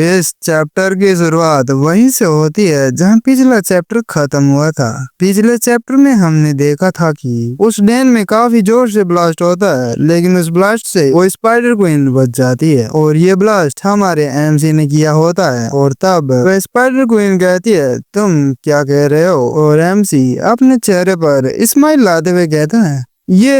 इस चैप्टर की शुरुआत वहीं से होती है जहां पिछला चैप्टर खत्म हुआ था। पिछले चैप्टर में हमने देखा था कि उस डैन में काफी जोर से ब्लास्ट होता है, लेकिन उस ब्लास्ट से वो स्पाइडर क्वीन बच जाती है और ये ब्लास्ट हमारे एमसी ने किया होता है। और तब वह स्पाइडर क्वीन कहती है, तुम क्या कह रहे हो? और एमसी अपने चेहरे पर स्माइल लाते हुए कहता है, ये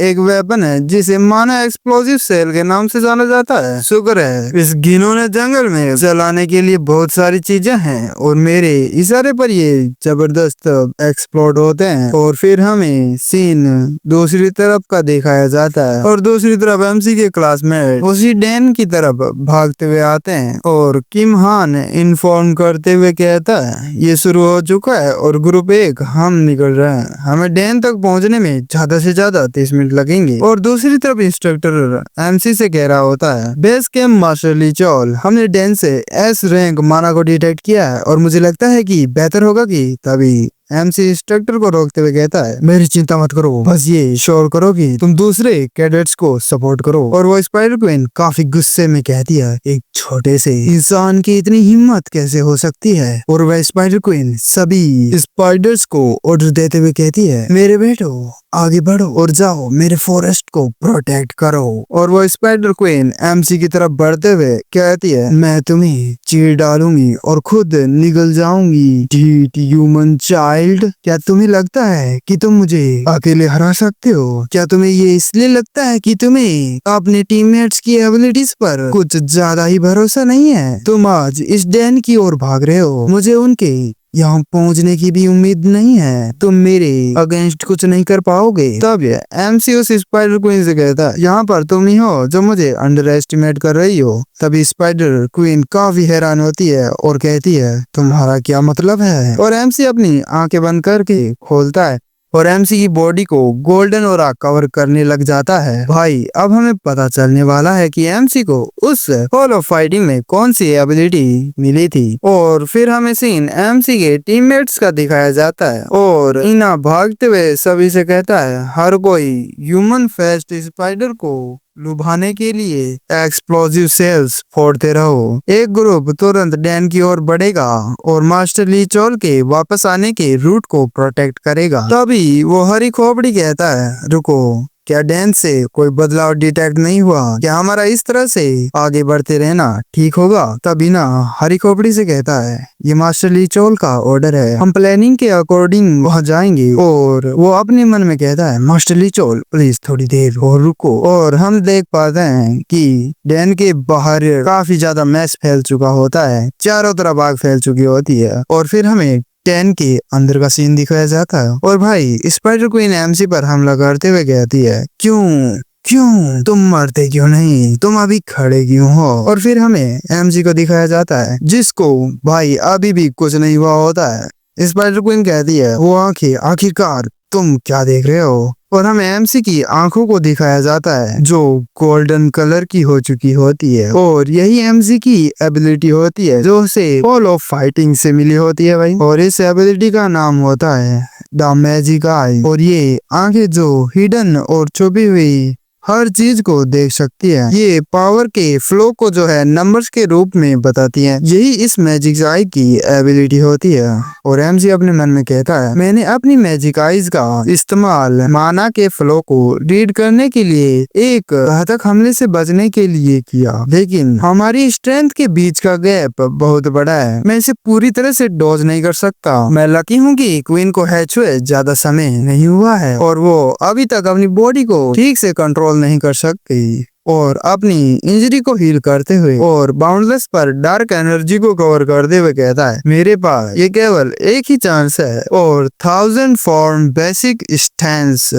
एक वेपन है जिसे माना एक्सप्लोजिव सेल के नाम से जाना जाता है। शुक्र है इस घिनौने जंगल में चलाने के लिए बहुत सारी चीजें हैं और मेरे इशारे पर ये जबरदस्त एक्सप्लोड होते हैं। और फिर हमें सीन दूसरी तरफ का दिखाया जाता है और दूसरी तरफ एमसी के क्लासमेट उसी डैन की तरफ भागते हुए आते हैं और किम हान इन्फॉर्म करते हुए कहता है, ये शुरू हो चुका है और ग्रुप 1 हम निकल रहे हैं। हमें डैन तक पहुंचने में ज्यादा से ज्यादा 30 मिनट लगेंगे। और दूसरी तरफ इंस्ट्रक्टर एमसी से कह रहा होता है, बेस कैंप मास्टर ली चोल, हमने डैन से एस रैंक माना को डिटेक्ट किया है और मुझे लगता है कि बेहतर होगा कि तभी एमसी इंस्ट्रक्टर को रोकते हुए कहता है, मेरी चिंता मत करो, बस ये श्योर करो कि तुम दूसरे कैडेट्स को सपोर्ट करो। और वो स्पाइडर क्वीन काफी गुस्से में कहती है, एक छोटे से इंसान की इतनी हिम्मत कैसे हो सकती है? और वह स्पाइडर क्वीन सभी स्पाइडर्स को ऑर्डर देते हुए कहती है, मेरे बेटो आगे बढ़ो और जाओ मेरे फॉरेस्ट को प्रोटेक्ट करो। और वो स्पाइडर क्वीन एमसी की तरफ बढ़ते हुए कहती है, मैं तुम्हें चीर डालूंगी और खुद निकल जाऊंगी। ढीठ ह्यूमन चाइल्ड, क्या तुम्हें लगता है कि तुम मुझे अकेले हरा सकते हो? क्या तुम्हें ये इसलिए लगता है कि तुम्हें अपने टीममेट्स की एबिलिटीज पर कुछ ज्यादा ही भरोसा नहीं है? तुम आज इस डैन की ओर भाग रहे हो, मुझे उनके यहाँ पहुंचने की भी उम्मीद नहीं है। तुम मेरे अगेंस्ट कुछ नहीं कर पाओगे। तब एमसी उस स्पाइडर क्वीन से कहता है, यहाँ पर तुम ही हो जो मुझे अंडर एस्टिमेट कर रही हो। तभी स्पाइडर क्वीन काफी हैरान होती है और कहती है, तुम्हारा क्या मतलब है? और एमसी अपनी आंखें बंद करके खोलता है और एमसी की बॉडी को गोल्डन ऑरा कवर करने लग जाता है। भाई अब हमें पता चलने वाला है कि एमसी को उस हॉल ऑफ फाइटिंग में कौन सी एबिलिटी मिली थी। और फिर हमें सीन एमसी के टीममेट्स का दिखाया जाता है और इना भागते हुए सभी से कहता है, हर कोई ह्यूमन फेस्ट स्पाइडर को लुभाने के लिए एक्सप्लोजिव सेल्स फोड़ते रहो। एक ग्रुप तुरंत डैन की ओर बढ़ेगा और मास्टर ली चोल के वापस आने के रूट को प्रोटेक्ट करेगा। तभी वो हरी खोपड़ी कहता है, रुको, क्या डैन से कोई बदलाव डिटेक्ट नहीं हुआ? क्या हमारा इस तरह से आगे बढ़ते रहना ठीक होगा? तभी ना हरी खोपड़ी से कहता है, ये मास्टर ली चोल का ऑर्डर है, हम प्लानिंग के अकॉर्डिंग वहाँ जाएंगे। और वो अपने मन में कहता है, मास्टर ली चोल प्लीज थोड़ी देर और रुको। और हम देख पाते हैं कि डैन के बाहर काफी ज्यादा मैस फैल चुका होता है, चारों तरफ आग फैल चुकी होती है। और फिर हमें डैन के अंदर का सीन दिखाया जाता है और भाई स्पाइडर क्वीन एमसी पर हमला करते हुए कहती है, क्यों तुम मरते क्यों नहीं? तुम अभी खड़े क्यों हो? और फिर हमें एमसी को दिखाया जाता है जिसको भाई अभी भी कुछ नहीं हुआ होता है। स्पाइडर क्वीन कहती है, वो आंखें, आखिरकार तुम क्या देख रहे हो? और हमें एमसी की आंखों को दिखाया जाता है जो गोल्डन कलर की हो चुकी होती है और यही एमसी की एबिलिटी होती है जो उसे हॉल ऑफ फाइटिंग से मिली होती है भाई। और इस एबिलिटी का नाम होता है द मैजिक आई। और ये आंखें जो हिडन और छुपी हुई हर चीज को देख सकती है, ये पावर के फ्लो को जो है नंबर्स के रूप में बताती है। यही इस मैजिक आई की एबिलिटी होती है। और एमसी अपने मन में कहता है, मैंने अपनी मैजिक आईज का इस्तेमाल माना के फ्लो को रीड करने के लिए एक घातक हमले से बचने के लिए किया, लेकिन हमारी स्ट्रेंथ के बीच का गैप बहुत बड़ा है, मैं इसे पूरी तरह से डॉज नहीं कर सकता। मैं लकी हूँ कि क्वीन को हैच हुए ज्यादा समय नहीं हुआ है और वो अभी तक अपनी बॉडी को ठीक से कंट्रोल नहीं कर सकती। और अपनी इंजरी को हील करते हुए और बाउंडलेस पर डार्क एनर्जी को कवर करते हुए कहता है, मेरे पास ये केवल एक ही चांस है और 1000 फॉर्म बेसिक स्टैंस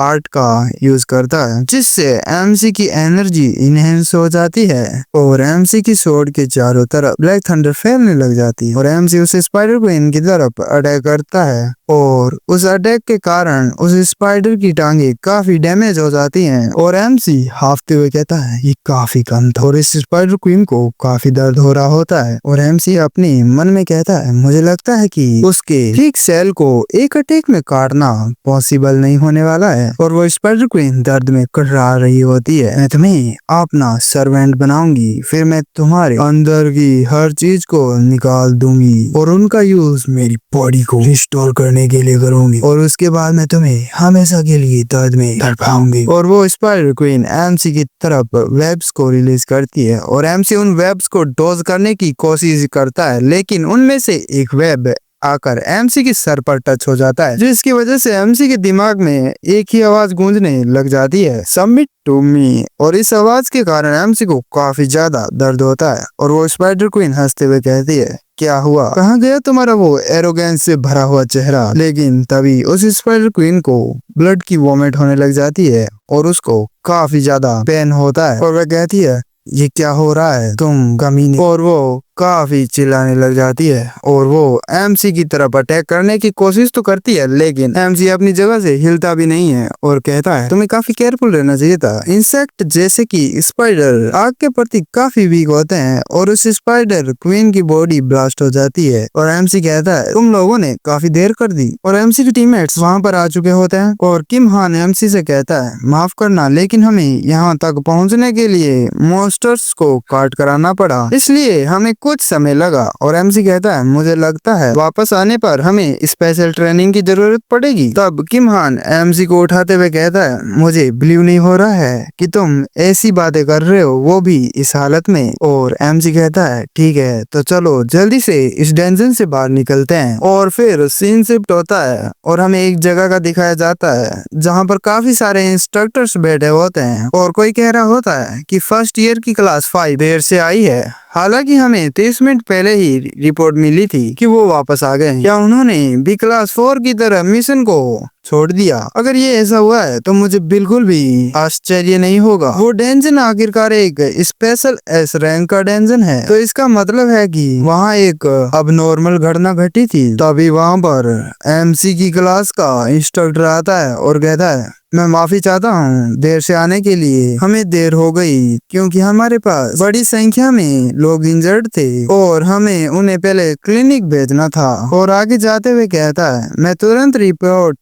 आर्ट का यूज करता है जिससे एमसी की एनर्जी इनहेंस हो जाती है और एमसी की स्वॉर्ड के चारों तरफ ब्लैक थंडर फैलने लग जाती है और एमसी उस स्पाइडर क्वीन की तरफ अटैक करता है और उस अटैक के कारण उस स्पाइडर की टांगे काफी डैमेज हो जाती हैं और एमसी हाफते हुए कहता है, ये काफी कम था। और इस स्पाइडर क्वीन को काफी दर्द हो रहा होता है और एमसी अपने मन में कहता है, मुझे लगता है कि उसके ठीक सेल को एक अटैक में काटना पॉसिबल नहीं होने वाला है। और वो स्पाइडर क्वीन दर्द में कराह रही होती है। मैं तुम्हें अपना सर्वेंट बनाऊंगी, फिर मैं तुम्हारे अंदर की हर चीज को निकाल दूंगी और उनका यूज मेरी बॉडी को रिस्टोर करने के लिए करूंगी, और उसके बाद मैं तुम्हें हमेशा के लिए दर्द में तड़पाऊंगी। और वो स्पाइडर क्वीन एमसी की तरफ वेब्स को रिलीज करती है और एमसी उन वेब्स को डोज करने की कोशिश करता है, लेकिन उनमें से एक वेब आकर एमसी के सर पर टच हो जाता है, जिसकी वजह से एमसी के दिमाग में एक ही आवाज गूंजने लग जाती है, सबमिट टू मी। और इस आवाज के कारण एमसी को काफी ज्यादा दर्द होता है और वो स्पाइडर क्वीन हंसते हुए कहती है, क्या हुआ, कहाँ गया तुम्हारा वो एरोगेंस से भरा हुआ चेहरा। लेकिन तभी उस स्पाइडर क्वीन को ब्लड की वॉमिट होने लग जाती है और उसको काफी ज्यादा पेन होता है और वह कहती है, ये क्या हो रहा है तुम कमीने। और वो काफी चिल्लाने लग जाती है और वो एमसी की तरफ अटैक करने की कोशिश तो करती है, लेकिन एमसी अपनी जगह से हिलता भी नहीं है और कहता है, तुम्हें काफी केयरफुल रहना चाहिए था। इंसेक्ट जैसे कि स्पाइडर आग के प्रति काफी वीक होते हैं और उस स्पाइडर क्वीन की बॉडी ब्लास्ट हो जाती है और एमसी कहता है, तुम लोगों ने काफी देर कर दी। और एमसी के टीममेट्स वहाँ पर आ चुके होते हैं और किम हान एमसी से कहता है, माफ करना, लेकिन हमें यहाँ तक पहुँचने के लिए मॉन्स्टर्स को काट कराना पड़ा, इसलिए हमें कुछ समय लगा। और एमसी कहता है, मुझे लगता है वापस आने पर हमें स्पेशल ट्रेनिंग की जरूरत पड़ेगी। तब किम हान एमसी को उठाते हुए कहता है, मुझे बिलीव नहीं हो रहा है कि तुम ऐसी बातें कर रहे हो, वो भी इस हालत में। और एमसी कहता है, ठीक है तो चलो जल्दी से इस डेंजन से बाहर निकलते हैं। और फिर सीन शिफ्ट होता है और हमें एक जगह का दिखाया जाता है जहाँ पर काफी सारे इंस्ट्रक्टर्स बैठे होते हैं और कोई कह रहा होता है कि फर्स्ट ईयर की क्लास 5 देर से आई है, हालांकि हमें 30 मिनट पहले ही रिपोर्ट मिली थी कि वो वापस आ गए, या उन्होंने भी क्लास 4 की तरह मिशन को छोड़ दिया। अगर ये ऐसा हुआ है तो मुझे बिल्कुल भी आश्चर्य नहीं होगा। वो डेंजन आखिरकार एक स्पेशल एस रैंक का डेंजन है, तो इसका मतलब है कि वहाँ एक अबनॉर्मल घटना घटी थी। तभी वहाँ पर एमसी की क्लास का इंस्ट्रक्टर आता है और कहता है, मैं माफी चाहता हूँ देर से आने के लिए, हमें देर हो गई क्योंकि हमारे पास बड़ी संख्या में लोग इंजर्ड थे और हमें उन्हें पहले क्लिनिक भेजना था। और आगे जाते हुए कहता है, मैं तुरंत रिपोर्ट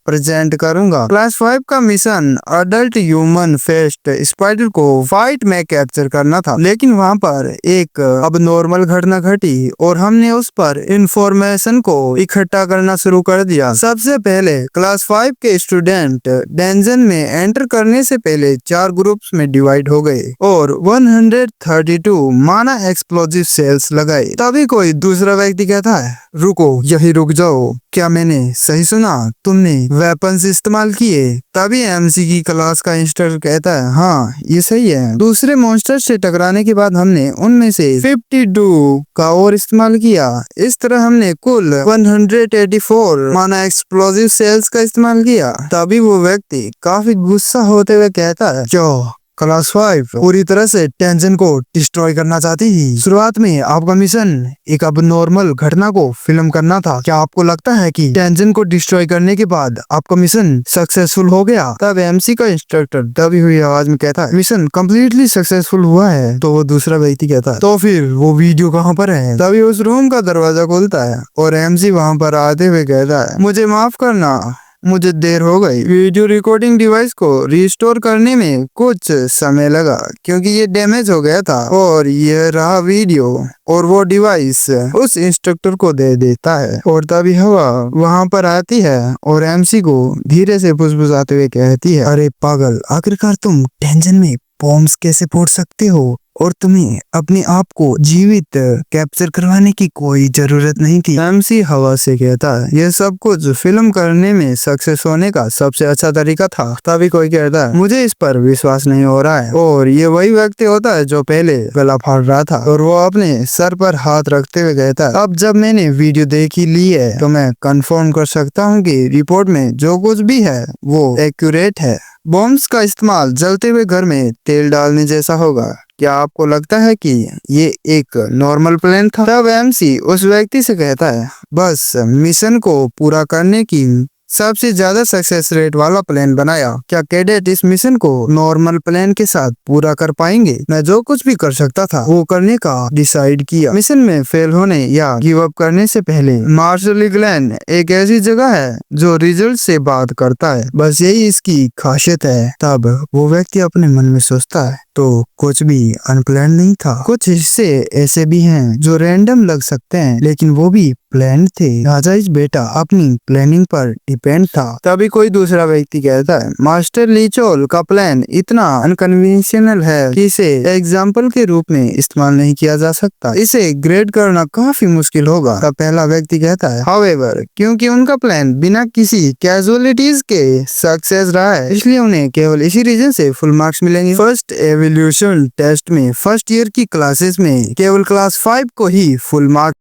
प्रेजेंट करूंगा। क्लास 5 का mission adult human fest spider को फाइट में कैप्चर करना था, लेकिन वहाँ पर एक अबनॉर्मल घटना घटी और हमने उस पर इंफॉर्मेशन को इकट्ठा करना शुरू कर दिया। सबसे पहले क्लास 5 के स्टूडेंट डेंजन में एंटर करने से पहले 4 ग्रुप्स में डिवाइड हो गए और 132 माना एक्सप्लोजिव सेल्स लगाए। तभी कोई दूसरा व्यक्ति कहता है, रुको, यही रुक जाओ, क्या मैंने सही सुना, तुमने वेपन्स इस्तेमाल किए। तभी एमसी की क्लास का इंस्ट्रक्टर कहता है, हाँ ये सही है, दूसरे मॉन्स्टर से टकराने के बाद हमने उनमें से 52 का और इस्तेमाल किया। इस तरह हमने कुल 184 माना एक्सप्लोजिव सेल्स का इस्तेमाल किया। तभी वो व्यक्ति काफी गुस्सा होते हुए कहता है, जो क्लास 5 पूरी तरह से टेंशन को डिस्ट्रॉय करना चाहती थी। शुरुआत में आपका मिशन एक अबनॉर्मल घटना को फिल्म करना था। क्या आपको लगता है कि टेंशन को डिस्ट्रॉय करने के बाद आपका मिशन सक्सेसफुल हो गया? तब एमसी का इंस्ट्रक्टर दबी हुई आवाज में कहता है, मिशन कम्प्लीटली सक्सेसफुल हुआ है। तो वो दूसरा व्यक्ति कहता है, तो फिर वो वीडियो कहाँ पर है? तभी उस रूम का दरवाजा खुलता है और एमसी वहाँ पर आते हुए कहता है, मुझे माफ करना, मुझे देर हो गई। वीडियो रिकॉर्डिंग डिवाइस को रिस्टोर करने में कुछ समय लगा क्योंकि ये डैमेज हो गया था और ये रहा वीडियो। और वो डिवाइस उस इंस्ट्रक्टर को दे देता है और तभी हवा वहाँ पर आती है और एमसी को धीरे से फुसफुसाते हुए कहती है, अरे पागल, आखिरकार तुम टेंशन में बॉम्ब्स कैसे फोड़ सकते हो और तुम्हें अपने आप को जीवित कैप्चर करवाने की कोई जरूरत नहीं थी। एमसी हवा से कहता है, यह सब कुछ फिल्म करने में सक्सेस होने का सबसे अच्छा तरीका था। तभी कोई कहता है, मुझे इस पर विश्वास नहीं हो रहा है। और ये वही व्यक्ति होता है जो पहले गला फाड़ रहा था और वो अपने सर पर हाथ रखते हुए कहता है, अब जब मैंने वीडियो देख ही ली है तो मैं कंफर्म कर सकता हूँ कि रिपोर्ट में जो कुछ भी है वो एक्यूरेट है। बॉम्ब्स का इस्तेमाल जलते हुए घर में तेल डालने जैसा होगा। क्या आपको लगता है कि ये एक नॉर्मल प्लान था? तब एमसी उस व्यक्ति से कहता है, बस मिशन को पूरा करने की सबसे ज्यादा सक्सेस रेट वाला प्लान बनाया। क्या कैडेट इस मिशन को नॉर्मल प्लान के साथ पूरा कर पाएंगे? मैं जो कुछ भी कर सकता था वो करने का डिसाइड किया। मिशन में फेल होने या गिव अप करने से पहले मार्शल आइलैंड एक ऐसी जगह है जो रिजल्ट से बात करता है, बस यही इसकी खासियत है। तब वो व्यक्ति अपने मन में सोचता है तो कुछ भी अनप्लान नहीं था। कुछ हिस्से ऐसे भी हैं जो रैंडम लग सकते हैं, लेकिन वो भी प्लान थे। राजा इस बेटा अपनी प्लानिंग पर डिपेंड था। तभी कोई दूसरा व्यक्ति कहता है, मास्टर लीचोल का प्लान इतना अनकन्वेंशनल है कि इसे एग्जाम्पल के रूप में इस्तेमाल नहीं किया जा सकता। इसे ग्रेड करना काफी मुश्किल होगा। तब पहला व्यक्ति कहता है, हाउएवर, क्योंकि उनका प्लान बिना किसी कैजुअलिटीज के सक्सेस रहा है, इसलिए उन्हें केवल इसी रीजन से फुल मार्क्स मिलेंगे। फर्स्ट एवोल्यूशन टेस्ट में फर्स्ट ईयर की क्लासेस में केवल क्लास 5 को ही फुल मार्क्स